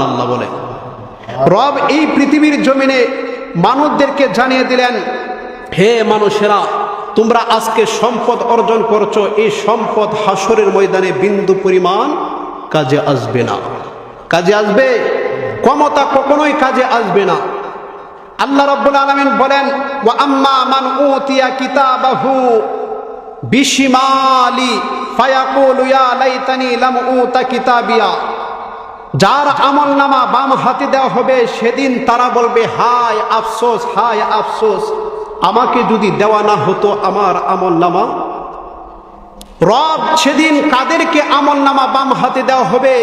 আল্লাহ বলে। রব এই পৃথিবীর জমিনে মানুষদেরকে জানিয়ে দিলেন, হে মানুষেরা, তোমরা আজকে সম্পদ অর্জন করছো, এই সম্পদ হাসরের ময়দানে বিন্দু পরিমাণ কাজে আসবে না। কাজে আসবে? ক্ষমতা কখনোই কাজে আসবে না। আল্লাহ রাব্বুল আলামিন বলেন, ওয়া আম্মা মান উতিয়া কিতাবাহু বিশিমালি ফায়াকুলু ইয়া লাইতানি লাম উতা কিতাবিয়া। যার আমলনামা বাম হাতে দেওয়া হবে, সেদিন তারা বলবে, হায় আফসোস, হায় আফসোস, আমাকে যদি দেওয়া না হতো আমার আমলনামা। রব সেদিন কাদেরকে আমলনামা বাম হাতে দেওয়া হবে?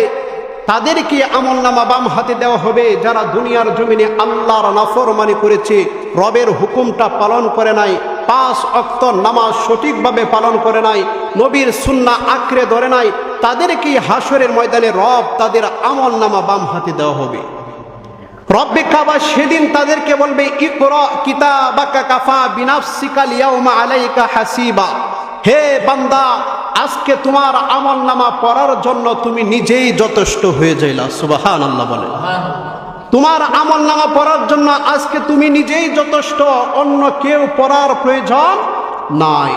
তাদেরকে আমলনামা বাম হাতে দেওয়া হবে যারা দুনিয়ার জমিনে আল্লাহর নাফরমানি করেছে, রবের হুকুমটা পালন করে নাই, 5 ওয়াক্ত নামাজ সঠিকভাবে পালন করে নাই, নবীর সুন্নাহ আঁকড়ে ধরে নাই। তাদেরকে হাসরের ময়দানে রব তাদের আমলনামা বাম হাতে দেওয়া হবে। রব্বে কাবা সেদিন তাদেরকে বলবে, ইকরা কিতাবাকা কাফা বিনাফসিকাল ইয়াউমা আলাইকা হাসিবা। হে বান্দা, আজকে তোমার আমলনামা পড়ার জন্য তুমি নিজেই যথেষ্ট হয়ে যাইলা। সুবহানাল্লাহ বলে। তোমার আমলনামা পড়ার জন্য আজকে তুমি নিজেই যথেষ্ট, অন্য কেউ পড়ার প্রয়োজন নাই।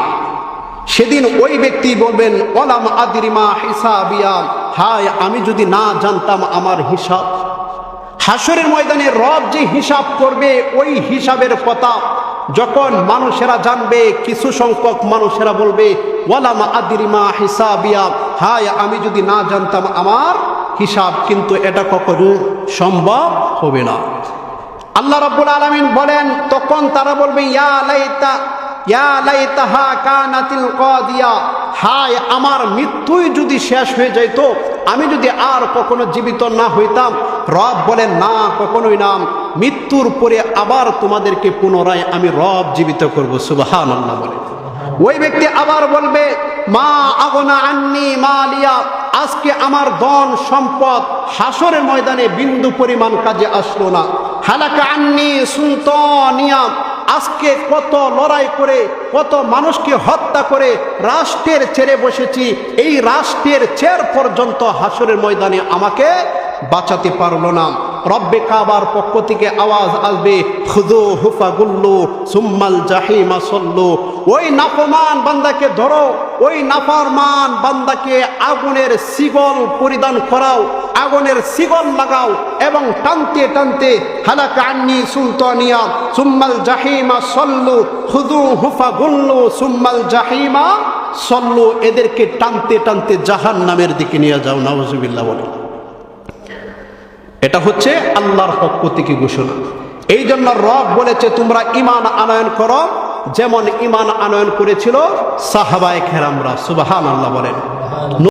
সেদিন ওই ব্যক্তি বলবেন, ওয়ালাম আদরি মা হিসাবিয়া, হায় আমি যদি না জানতাম আমার হিসাব। হাসরের ময়দানে রব যে হিসাব করবে, ওই হিসাবের কথা যখন মানুষেরা জানবে, কিছু সংখ্যক মানুষেরা বলবে, ওয়ালাম আদরি মা হিসাবিয়া, হায় আমি যদি না জানতাম আমার হিসাব। কিন্তু এটা কখনো সম্ভব হবে না। আল্লাহ রাব্বুল আলামিন বলেন, তখন তারা বলবে, ইয়া লাইতাহা কানাতিল কাদিয়া, হায় আমার মৃত্যুই যদি শেষ হয়ে যাইতো, আমি যদি আর কখনো জীবিত না হইতাম। রব বলেন, না, কখনোই না, মৃত্যুর পরে আবার তোমাদেরকে পুনরায় আমি রব জীবিত করব। সুবহানাল্লাহ বলে। ওই ব্যক্তি আবার বলবে, মা আগনা আন্নি মালিয়া, আজকে আমার ধন সম্পদ হাসরের ময়দানে বিন্দু পরিমাণ কাজে আসলো না। হালাকা আন্নি সুলতানিয়া, আজকে কত লড়াই করে, কত মানুষকে হত্যা করে রাষ্ট্রের চেয়ারে বসেছি, এই রাষ্ট্রের চেয়ার পর্যন্ত হাসরের ময়দানে আমাকে বাঁচাতে পারলো না। রব্বে কাবার পক্ষ থেকে আওয়াজ আসবে, খুযুহু ফাগুল্লু সুম্মাল জাহিমা সল্লু। ওই নাফরমান বান্দাকে ধরো, ওই নাফরমান বান্দাকে আগুনের শিকল পরিধান করাও, আগুনের শিকল লাগাও এবং টানতে টানতে হালাকা আন্নি সুলতানিয়া সুম্মাল জাহিমা সল্লু খুযুহু ফাগুল্লু সুম্মাল জাহিমা সল্লু। এদেরকে টানতে টানতে জাহান্নামের দিকে নিয়ে যাও। নাউযুবিল্লাহ বলে। এটা হচ্ছে আল্লাহর পক্ষ থেকে ঘোষণা। এই জন্য রব বলেছে, তোমরা ঈমান আনয়ন করো যেমন ঈমান আনয়ন করেছিল সাহাবায়ে কেরামরা। সুবহানাল্লাহ বলেন।